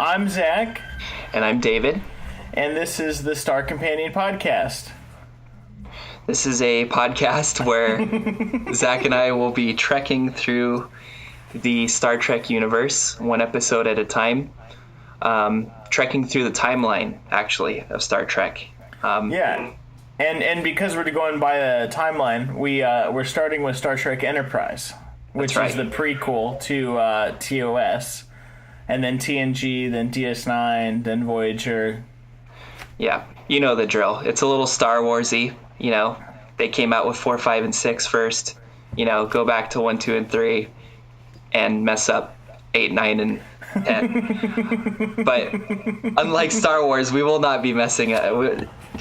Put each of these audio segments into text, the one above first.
I'm Zach. And I'm David. And this is the Star Companion podcast. This is a podcast where Zach and I will be trekking through the Star Trek universe, one episode at a time. Trekking through the timeline, actually, of Star Trek. Yeah. And because we're going by the timeline, we're starting with Star Trek Enterprise, which is the prequel to TOS. And then TNG, then DS9, then Voyager. Yeah, you know the drill. It's a little Star Wars-y, you know. They came out with 4, 5, and 6 first. You know, go back to 1, 2, and 3 and mess up 8, 9, and 10. But unlike Star Wars, we will not be messing up.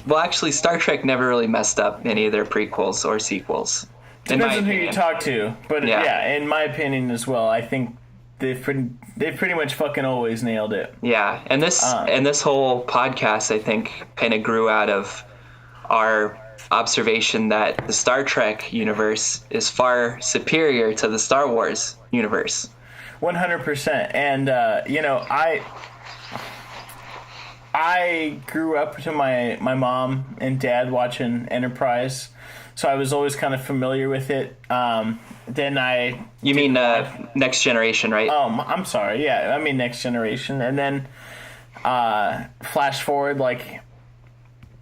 Well, actually, Star Trek never really messed up any of their prequels or sequels. Depends on who you talk to. But yeah, in my opinion as well, I think they've pretty much fucking always nailed it. Yeah, and this whole podcast, I think, kind of grew out of our observation that the Star Trek universe is far superior to the Star Wars universe. 100%. And I grew up to my mom and dad watching Enterprise, so I was always kind of familiar with it. Then You mean Next Generation, right? Oh, I'm sorry. Yeah, I mean Next Generation. And then flash forward like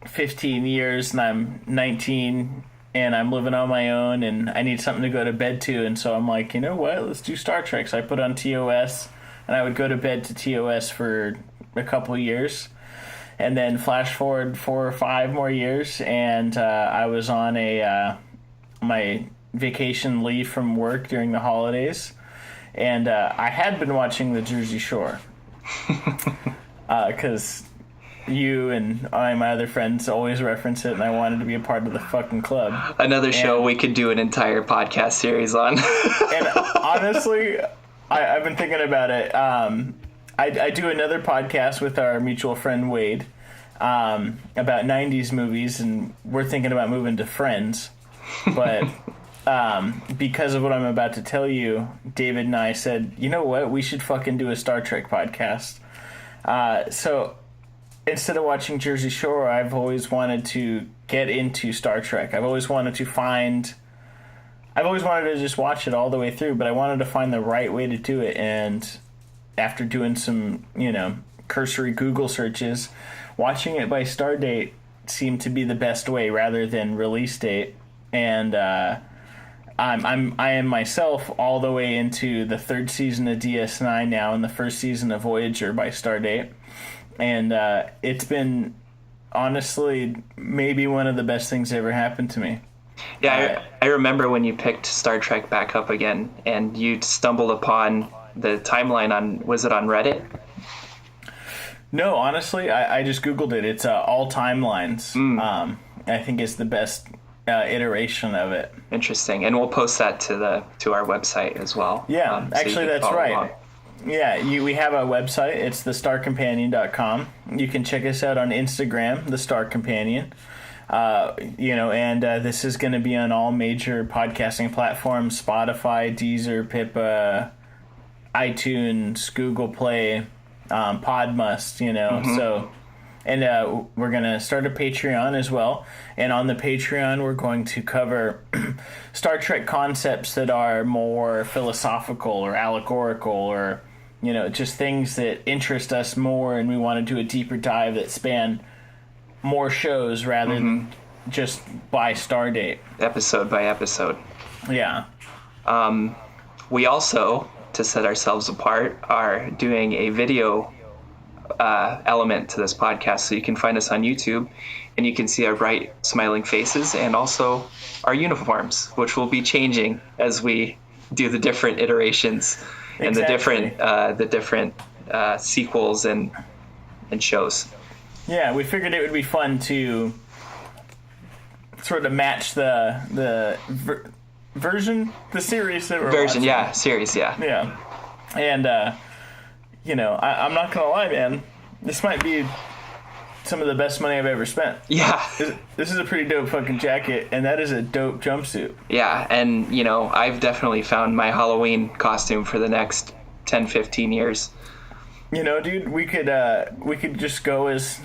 15 years, and I'm 19, and I'm living on my own, and I need something to go to bed to. And so I'm like, you know what? Let's do Star Trek. So I put on TOS, and I would go to bed to TOS for a couple of years. And then flash forward 4 or 5 more years, and I was on my vacation leave from work during the holidays, and I had been watching the Jersey Shore because you and my other friends always reference it, and I wanted to be a part of the fucking club. Another show we could do an entire podcast series on. And honestly, I've been thinking about it. I do another podcast with our mutual friend Wade about 90s movies, and we're thinking about moving to Friends. But because of what I'm about to tell you, David and I said, you know what, we should fucking do a Star Trek podcast. So instead of watching Jersey Shore, I've always wanted to get into Star Trek. I've always wanted to just watch it all the way through, but I wanted to find the right way to do it. And after doing some, cursory Google searches, watching it by star date seemed to be the best way rather than release date. And I am myself all the way into the 3rd season of DS9 now, and the 1st season of Voyager by Stardate. And it's been, honestly, maybe one of the best things that ever happened to me. Yeah, I remember when you picked Star Trek back up again, and you stumbled upon the timeline was it on Reddit? No, honestly, I just Googled it. It's all timelines. I think it's the best iteration of it. Interesting, and we'll post that to our website as well. Yeah, actually, that's right. Along. Yeah, we have a website. It's thestarcompanion.com. You can check us out on Instagram, The Star Companion. And this is going to be on all major podcasting platforms: Spotify, Deezer, Pippa, iTunes, Google Play, Podmust. So. And we're going to start a Patreon as well. And on the Patreon, we're going to cover Star Trek concepts that are more philosophical or allegorical, or, just things that interest us more, and we want to do a deeper dive that span more shows rather than just by star date. Episode by episode. Yeah. We also, to set ourselves apart, are doing a video element to this podcast, so you can find us on YouTube and you can see our bright smiling faces and also our uniforms, which will be changing as we do the different iterations and the different sequels and shows. Yeah, we figured it would be fun to sort of match the series that we're watching. Series. Yeah. And I'm not gonna lie, man, this might be some of the best money I've ever spent. Yeah. This is a pretty dope fucking jacket, and that is a dope jumpsuit. Yeah, and, I've definitely found my Halloween costume for the next 10, 15 years. You know, dude, we could just go as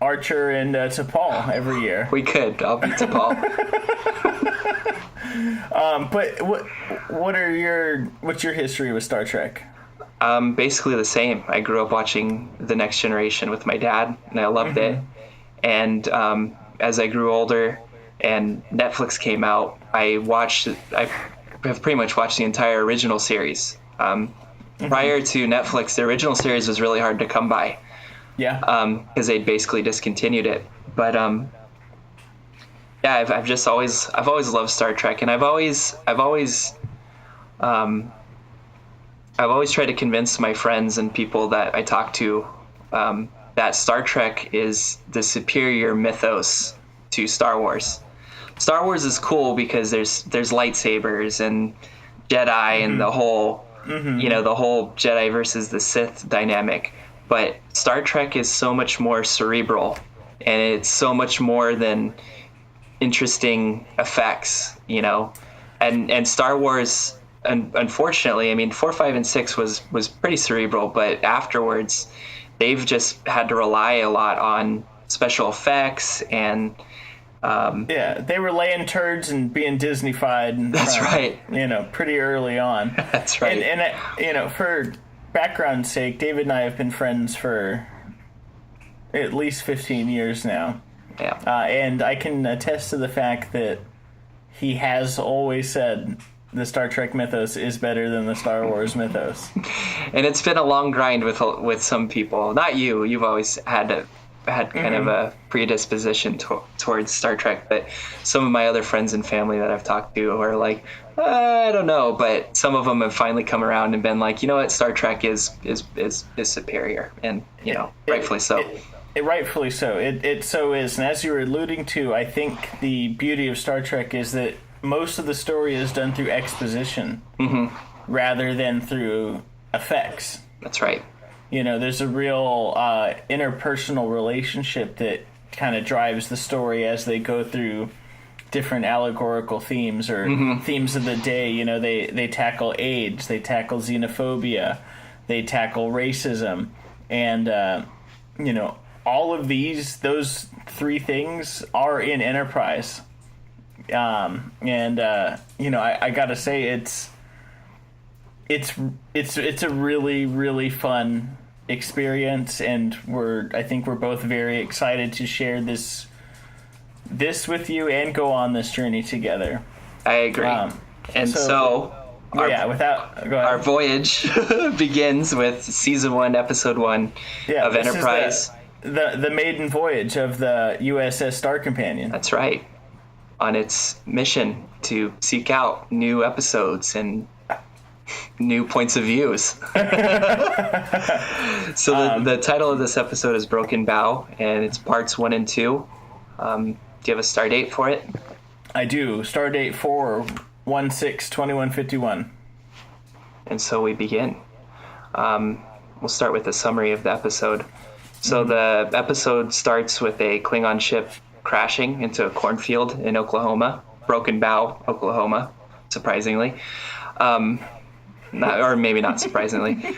Archer and T'Pol every year. We could. I'll be T'Pol. But what's your history with Star Trek? Basically the same. I grew up watching The Next Generation with my dad, and I loved it. And as I grew older and Netflix came out, I have pretty much watched the entire original series. Prior to Netflix, the original series was really hard to come by. Yeah. Because they basically discontinued it. But yeah, I've always loved Star Trek, and I've always tried to convince my friends and people that I talk to that Star Trek is the superior mythos to Star Wars. Star Wars is cool because there's lightsabers and Jedi and the whole the whole Jedi versus the Sith dynamic. But Star Trek is so much more cerebral, and it's so much more than interesting effects, and Star Wars, unfortunately, I mean, 4, 5, and 6 was pretty cerebral, but afterwards they've just had to rely a lot on special effects and they were laying turds and being Disneyfied. That's right. Pretty early on. That's right. And for background's sake, David and I have been friends for at least 15 years now. Yeah. And I can attest to the fact that he has always said the Star Trek mythos is better than the Star Wars mythos. And it's been a long grind with some people. Not you. You've always had kind of a predisposition towards Star Trek, but some of my other friends and family that I've talked to are like, I don't know, but some of them have finally come around and been like, you know what, Star Trek is superior, and rightfully so. Rightfully so. It so is, and as you were alluding to, I think the beauty of Star Trek is that most of the story is done through exposition rather than through effects. That's right. There's a real interpersonal relationship that kind of drives the story as they go through different allegorical themes or themes of the day. They tackle AIDS, they tackle xenophobia, they tackle racism, and all of those three things are in Enterprise. I gotta say it's a really, really fun experience, and I think we're both very excited to share this with you and go on this journey together. I agree. Our voyage begins with season 1, episode 1 of Enterprise. The maiden voyage of the USS Star Companion. That's right. On its mission to seek out new episodes and new points of views. So the title of this episode is Broken Bow, and it's parts 1 and 2. Do you have a star date for it? I do. Star date 4/1/6/2151. And so we begin. We'll start with a summary of the episode. So the episode starts with a Klingon ship crashing into a cornfield in Oklahoma, Broken Bow, Oklahoma, surprisingly. Or maybe not surprisingly.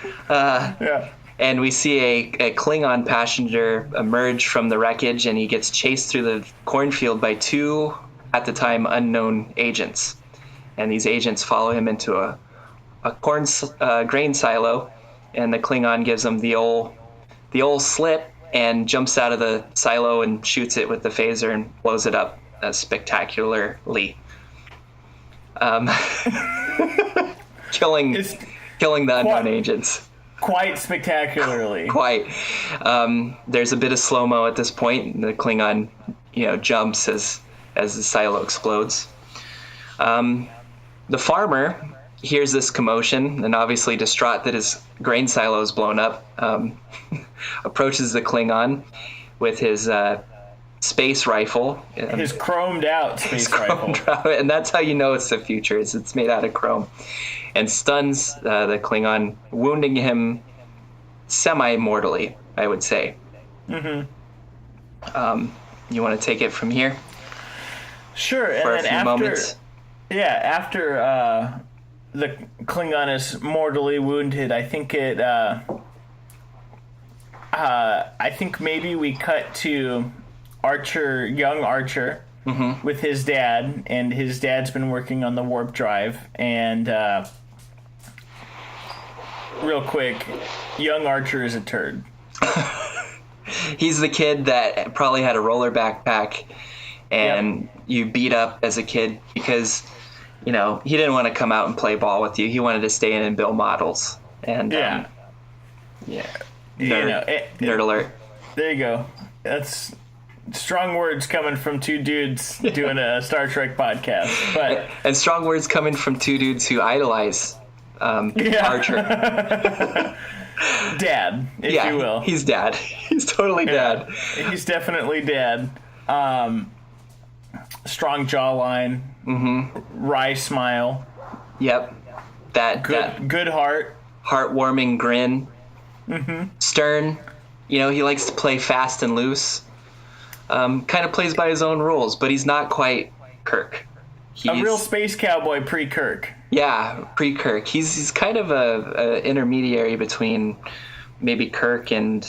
And we see a Klingon passenger emerge from the wreckage, and he gets chased through the cornfield by 2, at the time, unknown agents. And these agents follow him into a grain silo, and the Klingon gives him the old slit and jumps out of the silo and shoots it with the phaser and blows it up spectacularly. Killing the unknown agents. Quite spectacularly. Quite. There's a bit of slow-mo at this point, and the Klingon, jumps as the silo explodes. The farmer hears this commotion, and obviously distraught that his grain silo is blown up, approaches the Klingon with his space rifle. His chromed out space rifle. And that's how you know it's the future, is it's made out of chrome. And stuns the Klingon, wounding him semi-mortally, I would say. You want to take it from here? Sure. For and a few moments? Yeah, after the Klingon is mortally wounded, I think I think maybe we cut to young Archer, with his dad, and his dad's been working on the warp drive, and real quick, young Archer is a turd. He's the kid that probably had a roller backpack and you beat up as a kid because, he didn't want to come out and play ball with you. He wanted to stay in and build models. And nerd alert. There you go. That's strong words coming from two dudes doing a Star Trek podcast. But and strong words coming from two dudes who idolize Archer. Dad, if you will. He's dad. He's totally dad. He's definitely dad. Strong jawline. Wry smile. Yep. That good heart. Heartwarming grin. Stern. He likes to play fast and loose. Kind of plays by his own rules, but he's not quite Kirk. He's a real space cowboy pre-Kirk. Yeah, pre-Kirk. He's kind of a intermediary between maybe Kirk and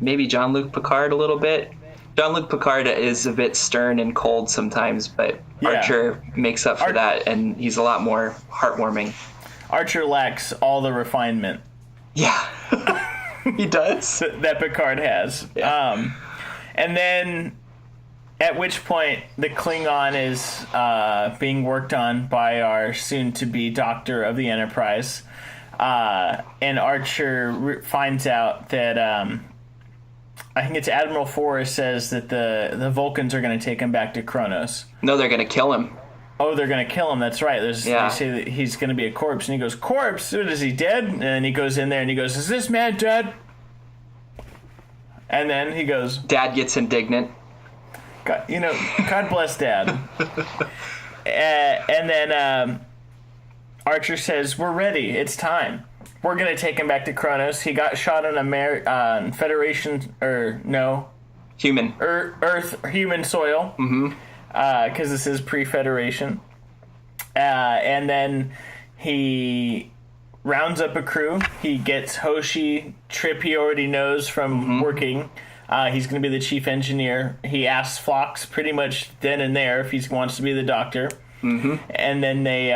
maybe Jean-Luc Picard a little bit. Jean-Luc Picard is a bit stern and cold sometimes, but Archer makes up for that, and he's a lot more heartwarming. Archer lacks all the refinement. Yeah, he does. that Picard has. Yeah. And then, at which point, the Klingon is being worked on by our soon-to-be doctor of the Enterprise. And Archer finds out that, I think it's Admiral Forrest says that the Vulcans are going to take him back to Kronos. No, they're going to kill him. Oh, they're going to kill him. That's right. They say that he's going to be a corpse. And he goes, corpse? Is he dead? And he goes in there and he goes, is this man dead? And then he goes... Dad gets indignant. God bless Dad. And then Archer says, we're ready. It's time. We're going to take him back to Kronos. He got shot on Federation... Human. Earth, human soil. Because this is pre-Federation. And then he... rounds up a crew. He gets Hoshi. Trip he already knows from working. He's going to be the chief engineer. He asks Phlox pretty much then and there if he wants to be the doctor. And then they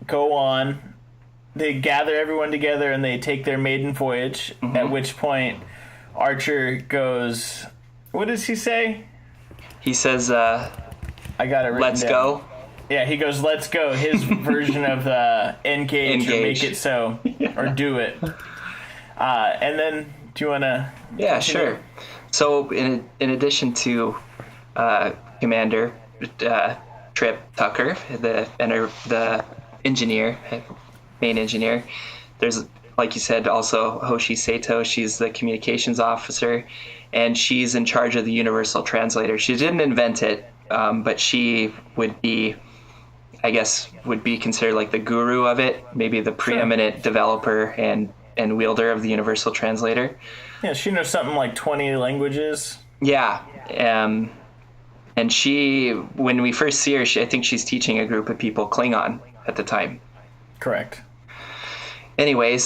go on. They gather everyone together and they take their maiden voyage. At which point Archer goes... What does he say? He says, I got it written let's down. Go. Yeah, he goes, let's go. His version of engage or make it so, or do it. And then, do you want to... Yeah, sure. So, in addition to Commander Trip Tucker, the engineer, main engineer, there's, like you said, also Hoshi Sato. She's the communications officer, and she's in charge of the universal translator. She didn't invent it, but she would be... I guess would be considered like the guru of it, maybe the preeminent developer and wielder of the universal translator. Yeah, she knows something like 20 languages. Yeah. And she, when we first see her, I think she's teaching a group of people Klingon at the time. Correct. Anyways,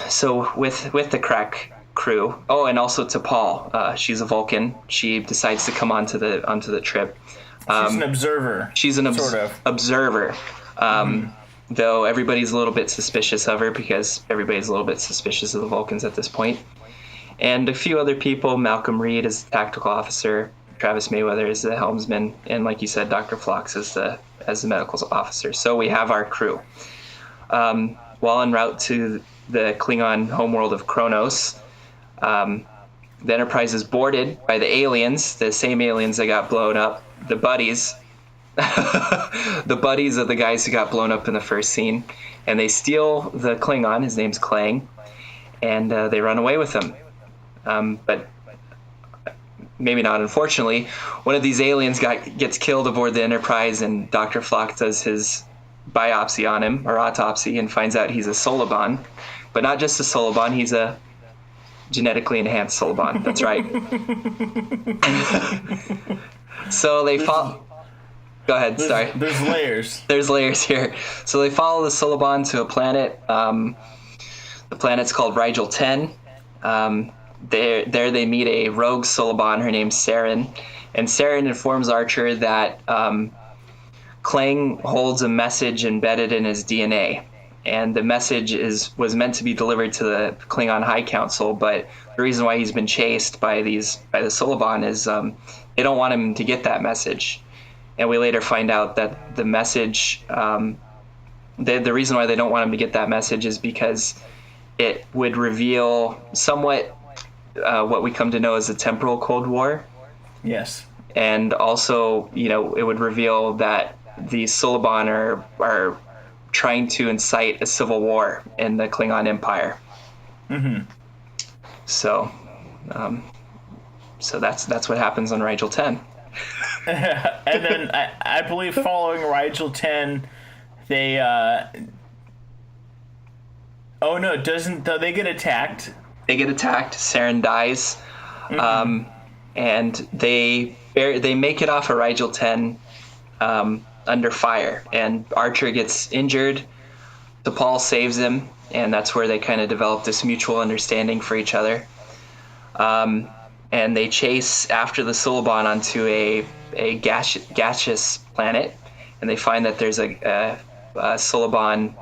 so with the crack crew, and also to Paul, she's a Vulcan. She decides to come onto the trip. She's an observer. She's an observer. Though everybody's a little bit suspicious of her because everybody's a little bit suspicious of the Vulcans at this point. And a few other people, Malcolm Reed is the tactical officer, Travis Mayweather is the helmsman, and like you said, Dr. Phlox is the medical officer. So we have our crew. While en route to the Klingon homeworld of Kronos, the Enterprise is boarded by the aliens, the same aliens that got blown up. The buddies, the buddies of the guys who got blown up in the first scene, and they steal the Klingon. His name's Klang, and they run away with him. But maybe not. Unfortunately, one of these aliens gets killed aboard the Enterprise, and Dr. Phlox does his biopsy on him, or autopsy, and finds out he's a Soloban, but not just a Soloban. He's a genetically enhanced Soloban. That's right. So they follow... Go ahead, sorry. There's layers. There's layers here. So they follow the Soloban to a planet. The planet's called Rigel 10. There they meet a rogue Suliban. Her name's Saren, and Saren informs Archer that Klang holds a message embedded in his DNA, and the message was meant to be delivered to the Klingon High Council. But the reason why he's been chased by the Suliban is they don't want him to get that message. And we later find out that the message, the reason why they don't want him to get that message is because it would reveal somewhat what we come to know as the temporal Cold War. Yes. And also, it would reveal that the Suliban are trying to incite a civil war in the Klingon Empire. Mm-hmm. So that's what happens on Rigel 10. And then I believe following Rigel 10, they they get attacked. They get attacked. Saren dies, mm-hmm. And they make it off of Rigel 10 under fire, and Archer gets injured. T'Pol saves him, and that's where they kind of develop this mutual understanding for each other. And they chase after the Suliban onto a gaseous planet, and they find that there's a Suliban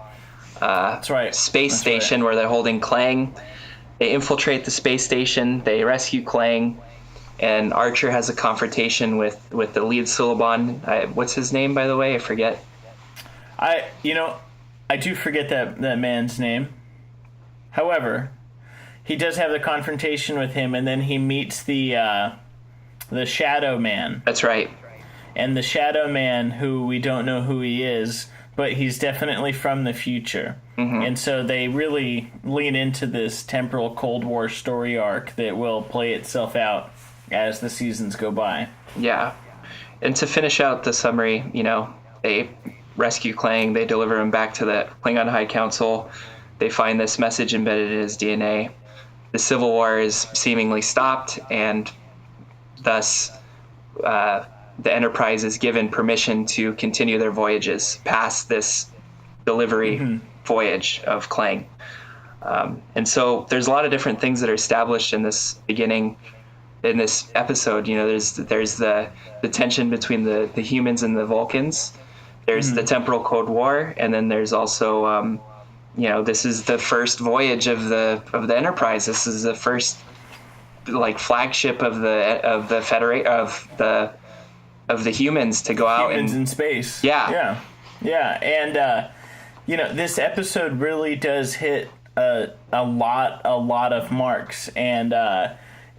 space station where they're holding Klang. They infiltrate the space station. They rescue Klang, and Archer has a confrontation with the lead Suliban. What's his name, by the way? I forget. I do forget that man's name. However, he does have the confrontation with him, and then he meets the Shadow Man. That's right. And the Shadow Man, who we don't know who he is, but he's definitely from the future. Mm-hmm. And so they really lean into this temporal Cold War story arc that will play itself out as the seasons go by. Yeah. And to finish out the summary, they rescue Klang, they deliver him back to the Klingon High Council. They find this message embedded in his DNA. The Civil War is seemingly stopped, and thus the Enterprise is given permission to continue their voyages past this delivery mm-hmm. voyage of Klang. And so there's a lot of different things that are established in this beginning, in this episode. There's the tension between the humans and the Vulcans. There's mm-hmm. the temporal Cold War, and then there's also this is the first voyage of the Enterprise. This is the first flagship of the humans to go out in space. Yeah. And this episode really does hit a lot of marks, and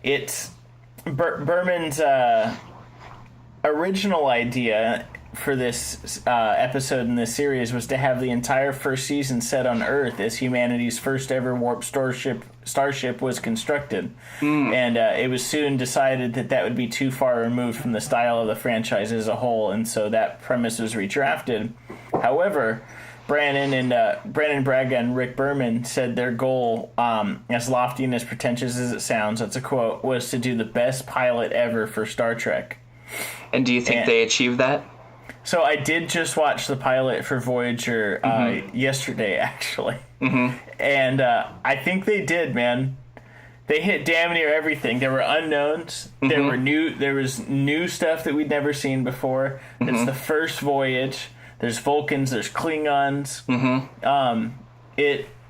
it's Berman's original idea for this episode in this series was to have the entire first season set on Earth as humanity's first ever warp starship was constructed. And it was soon decided that would be too far removed from the style of the franchise as a whole, and so that premise was redrafted. However, Brandon Braga and Rick Berman said their goal, as lofty and as pretentious as it sounds, that's a quote, was to do the best pilot ever for Star Trek. And do you think they achieved that? So I did just watch the pilot for Voyager mm-hmm. Yesterday, actually. Mm-hmm. And I think they did, man. They hit damn near everything. There were unknowns. Mm-hmm. There was new stuff that we'd never seen before. Mm-hmm. It's the first voyage. There's Vulcans. There's Klingons. Mm-hmm.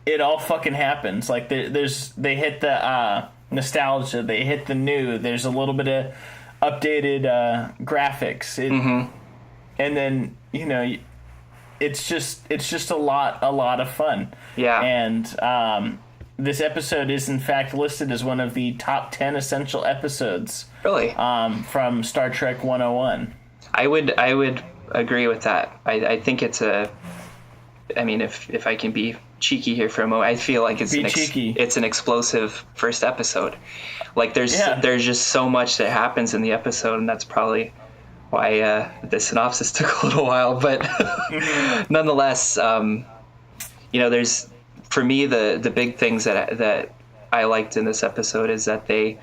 It all fucking happens. Like they hit the nostalgia. They hit the new. There's a little bit of updated graphics. Mm-hmm. And then it's just a lot of fun. Yeah. And this episode is in fact listed as one of the top 10 essential episodes. Really? From Star Trek 101. I would agree with that. I think it's if I can be cheeky here for a moment, I feel like it's an explosive first episode. Like there's just so much that happens in the episode, and that's probably why the synopsis took a little while. But mm-hmm. nonetheless, there's, for me, the big things that I liked in this episode is that they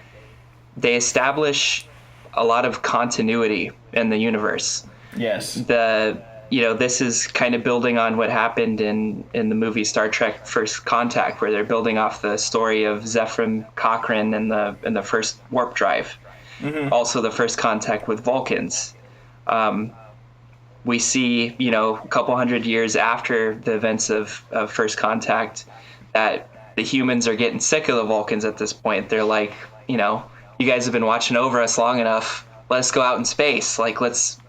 establish a lot of continuity in the universe. Yes. The this is kind of building on what happened in the movie Star Trek First Contact, where they're building off the story of Zefram Cochrane and the first warp drive. Mm-hmm. Also the first contact with Vulcans. We see, a couple hundred years after the events of First Contact, that the humans are getting sick of the Vulcans at this point. They're like, you guys have been watching over us long enough. Let's go out in space. Like, let's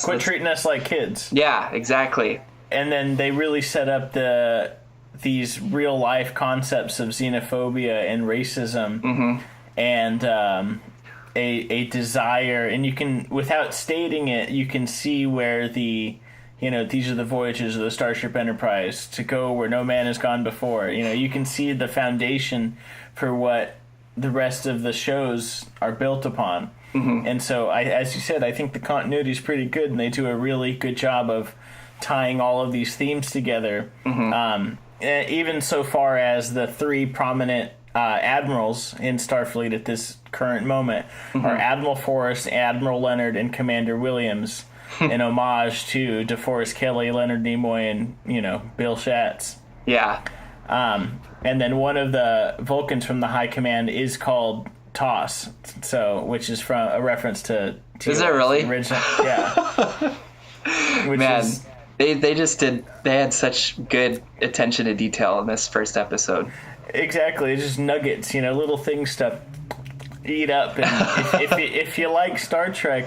quit treating us like kids. Yeah, exactly. And then they really set up these real life concepts of xenophobia and racism, mm-hmm. and a desire, and you can, without stating it, you can see where these are the voyages of the Starship Enterprise, to go where no man has gone before. You can see the foundation for what the rest of the shows are built upon. Mm-hmm. And so, as you said, I think the continuity is pretty good, and they do a really good job of tying all of these themes together. Mm-hmm. Even so far as the three prominent admirals in Starfleet at this current moment, mm-hmm. are Admiral Forrest, Admiral Leonard, and Commander Williams, in homage to DeForest Kelley, Leonard Nimoy, and Bill Schatz. Yeah. And then one of the Vulcans from the High Command is called Toss, which is from a reference to is that really? Original, yeah. Man, they had such good attention to detail in this first episode. Exactly, just nuggets, little things to eat up. And if you like Star Trek,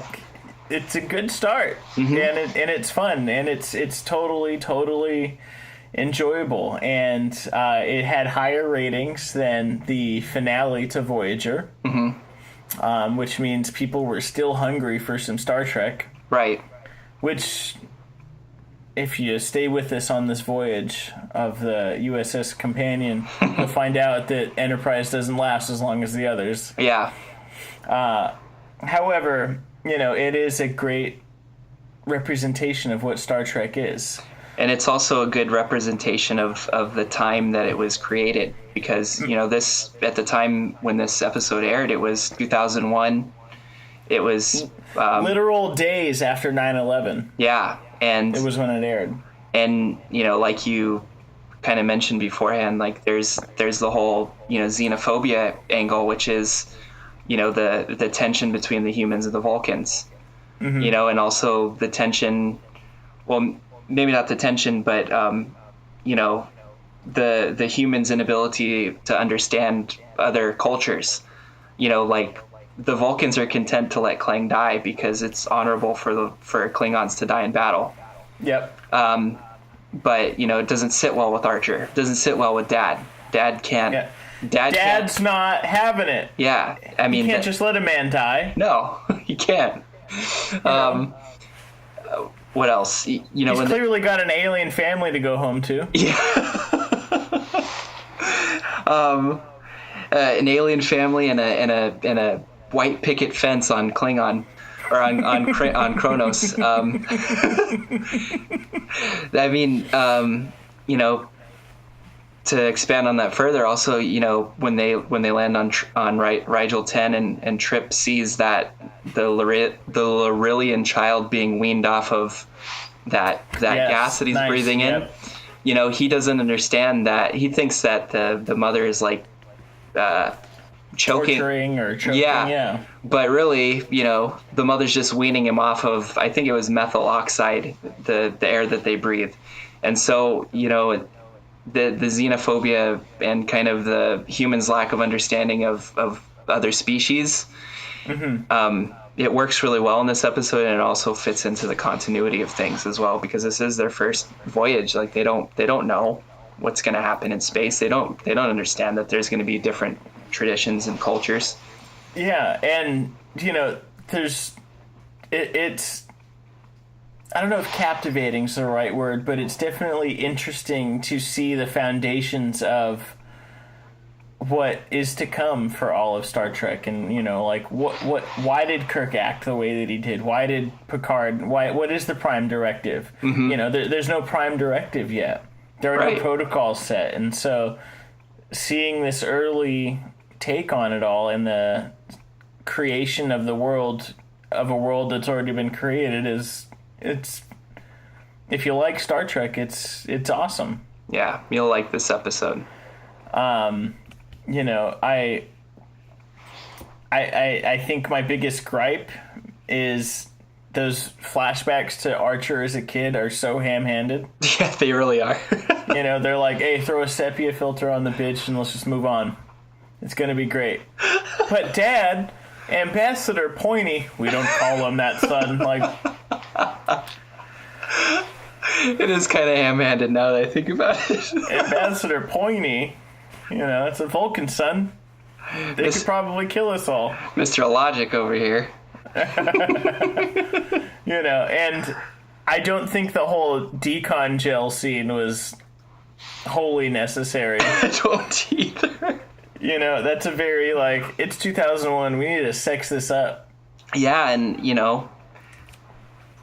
it's a good start, mm-hmm. and it's fun, and it's totally enjoyable, and it had higher ratings than the finale to Voyager, mm-hmm. Which means people were still hungry for some Star Trek. Right. Which, if you stay with us on this voyage of the USS Companion, you'll find out that Enterprise doesn't last as long as the others. Yeah. However, it is a great representation of what Star Trek is. And it's also a good representation of the time that it was created, because, this, at the time when this episode aired, it was 2001. It was literal days after 9/11. Yeah. And it was when it aired. And, like you kind of mentioned beforehand, like there's the whole, xenophobia angle, which is, the tension between the humans and the Vulcans, mm-hmm. And also the tension, well, maybe not the tension, but, the humans' inability to understand other cultures. Like the Vulcans are content to let Klang die because it's honorable for Klingons to die in battle. Yep. But, it doesn't sit well with Archer. It doesn't sit well with Dad. Dad can't. Yeah. Dad's not having it. Yeah. I mean, you can't just let a man die. No, he can't. What else? He's clearly got an alien family to go home to. Yeah. An alien family and a white picket fence on Klingon, or on Kronos. I mean, to expand on that further, also, when they land on Rigel 10 and Trip sees that the Larillian child being weaned off of that gas that he's breathing in, he doesn't understand that. He thinks that the mother is like choking. Torturing or choking, yeah. But really, the mother's just weaning him off of, I think it was methyl oxide, the air that they breathe. And so, the xenophobia and kind of the humans' lack of understanding of other species, mm-hmm. It works really well in this episode, and it also fits into the continuity of things as well, because this is their first voyage. Like they don't know what's going to happen in space. They don't understand that there's going to be different traditions and cultures. Yeah, and it's I don't know if captivating is the right word, but it's definitely interesting to see the foundations of what is to come for all of Star Trek, and why did Kirk act the way that he did? Why did Picard? What is the Prime Directive? Mm-hmm. There's no Prime Directive yet. There are no protocols set, and so seeing this early take on it all and the creation of a world that's already been created it's if you like Star Trek, it's awesome. Yeah, you'll like this episode. You know, I think my biggest gripe is those flashbacks to Archer as a kid are so ham-handed. Yeah, they really are. You know, they're like, hey, throw a sepia filter on the bitch and let's just move on. It's going to be great. But Dad, Ambassador Pointy, we don't call him that, son. Like, it is kind of ham-handed now that I think about it. Ambassador Pointy, you know, it's a Vulcan, son. They could probably kill us all. Mr. Logic over here. You know, and I don't think the whole Decon Gel scene was wholly necessary. I don't either. You know, that's a very, like, it's 2001, we need to sex this up. Yeah, and, you know,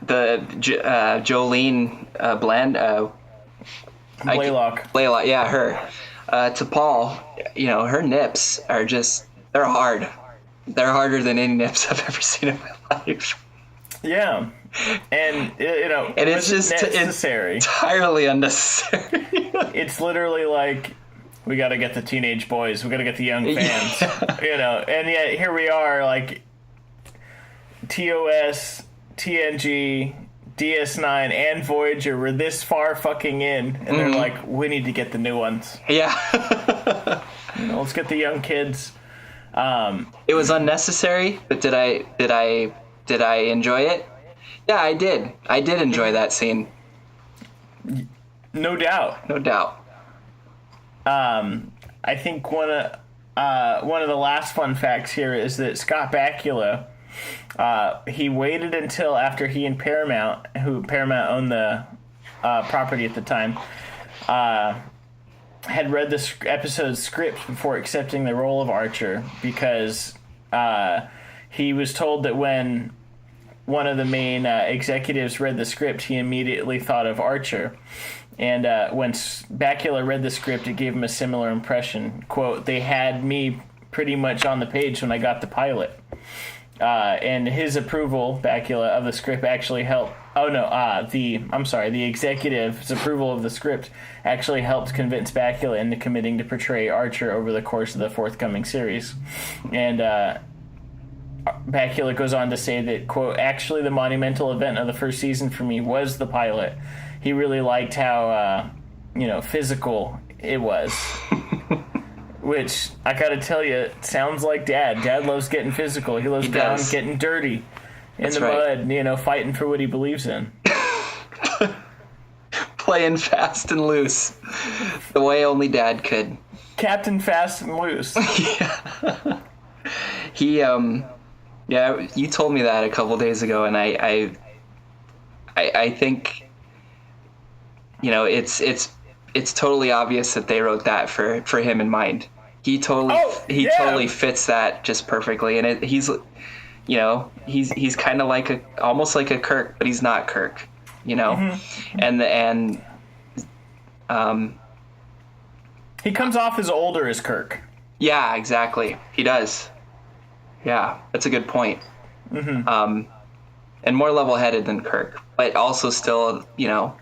the Jolene Blaylock, yeah, her. To Paul, you know, her nips are just, they're hard. They're harder than any nips I've ever seen in my life. Yeah. And, you know, and it's just necessary. Entirely unnecessary. It's literally like, we got to get the teenage boys. We got to get the young fans. Yeah. You know, and yet here we are, like, TOS, TNG, DS9, and Voyager were this far fucking in. And they're like, we need to get the new ones. Yeah. You know, let's get the young kids. It was unnecessary, but did I enjoy it? Yeah, I did. I did enjoy that scene. No doubt. No doubt. I think one of the last fun facts here is that Scott Bakula, he waited until after he and Paramount owned the property at the time, had read the episode's script before accepting the role of Archer, because he was told that when one of the main executives read the script, he immediately thought of Archer. And when Bakula read the script, it gave him a similar impression. Quote, they had me pretty much on the page when I got the pilot. And his approval, Bakula, of the script actually helped. The executive's approval of the script actually helped convince Bakula into committing to portray Archer over the course of the forthcoming series. And Bakula goes on to say that, quote, actually the monumental event of the first season for me was the pilot. He really liked how, physical it was. Which, I gotta tell you, sounds like Dad. Dad loves getting physical. He loves getting dirty in the mud, fighting for what he believes in. Playing fast and loose. The way only Dad could. Captain Fast and Loose. Yeah. You told me that a couple days ago, and I think, it's totally obvious that they wrote that for him in mind. He totally fits that just perfectly, and he's kind of almost like a Kirk, but he's not Kirk, and he comes off as older as Kirk. Yeah, exactly. He does. Yeah, that's a good point. Mm-hmm. And more level-headed than Kirk, but also still, you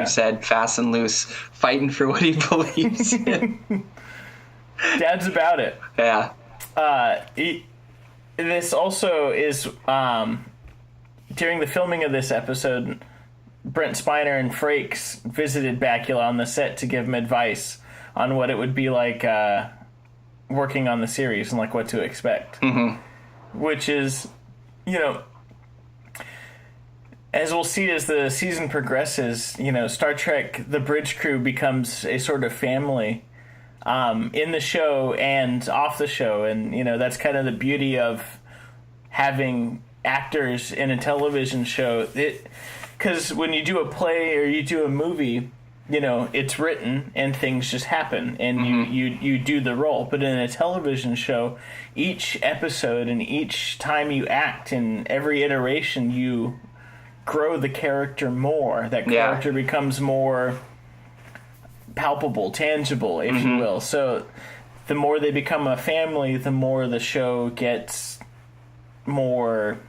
said, fast and loose, fighting for what he believes in. Dad's about it. Yeah. This also is, during the filming of this episode, Brent Spiner and Frakes visited Bakula on the set to give him advice on what it would be like working on the series and, what to expect. Mm-hmm. Which is, as we'll see as the season progresses, Star Trek, the bridge crew becomes a sort of family in the show and off the show. And, that's kind of the beauty of having actors in a television show. Because when you do a play or you do a movie, it's written and things just happen and mm-hmm. you do the role. But in a television show, each episode and each time you act in every iteration, you grow the character more. That character becomes more palpable, tangible, if you will. So the more they become a family, the more the show gets more,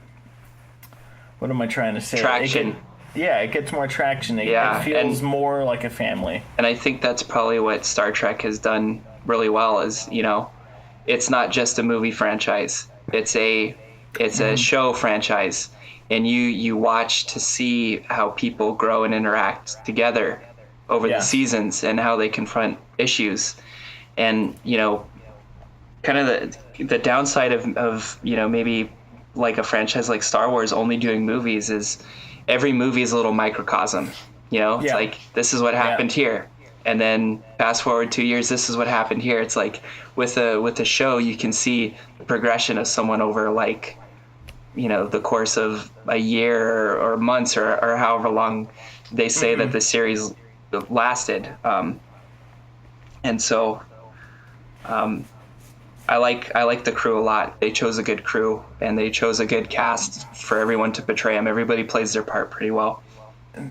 what am I trying to say? Traction. it gets more traction. It feels more like a family. And I think that's probably what Star Trek has done really well is, it's not just a movie franchise. It's a show franchise. And you watch to see how people grow and interact together over the seasons and how they confront issues. And, kind of the downside of maybe like a franchise like Star Wars only doing movies is every movie is a little microcosm. It's like, this is what happened here. And then fast forward 2 years, this is what happened here. It's like with a show, you can see the progression of someone over like, the course of a year or months or however long they say that the series lasted. And so I like the crew a lot. They chose a good crew and they chose a good cast for everyone to portray them. Everybody plays their part pretty well.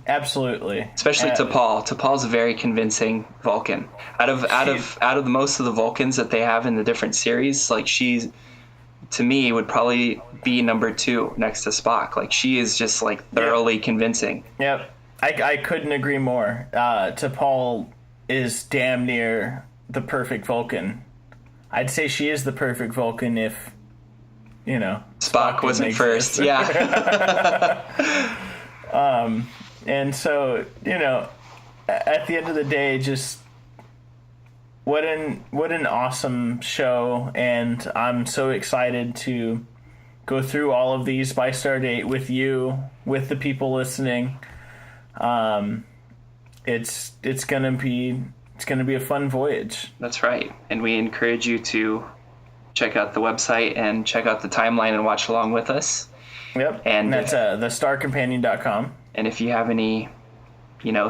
Absolutely. Especially T'Pol. T'Pol's a very convincing Vulcan. Out of the most of the Vulcans that they have in the different series, like she, to me, would probably be number 2 next to Spock. Like she is just like thoroughly convincing. Yep. I couldn't agree more. T'Pol is damn near the perfect Vulcan. I'd say she is the perfect Vulcan if, Spock wasn't first. Yeah. And so, at the end of the day, just what an awesome show, and I'm so excited to go through all of these by Stardate with you, with the people listening. It's gonna be a fun voyage. That's right, and we encourage you to check out the website and check out the timeline and watch along with us. Yep, and that's thestarcompanion.com. And if you have any,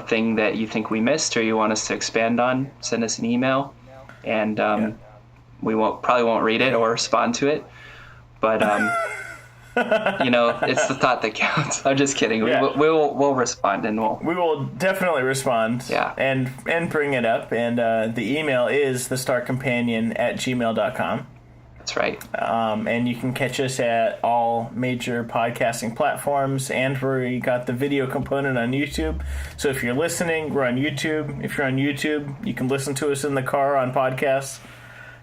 thing that you think we missed or you want us to expand on, send us an email, and we probably won't read it or respond to it, but it's the thought that counts. I'm just kidding. Yeah. We'll respond and we will definitely respond. Yeah. and bring it up. And the email is thestarcompanion@gmail.com. That's right. And you can catch us at all major podcasting platforms, and we got the video component on YouTube. So if you're listening, we're on YouTube. If you're on YouTube, you can listen to us in the car on podcasts.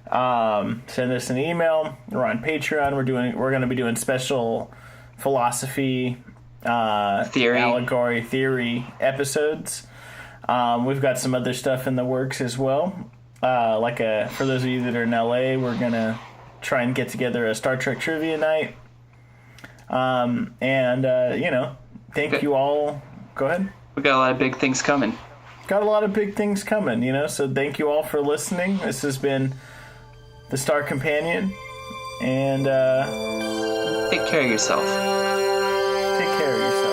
Send us an email. We're on Patreon. We're going to be doing special philosophy, allegory, theory episodes. We've got some other stuff in the works as well. For those of you that are in LA, we're going to try and get together a Star Trek trivia night. Thank you all. Go ahead. We got a lot of big things coming. So thank you all for listening. This has been the Star Companion, and take care of yourself. Take care of yourself.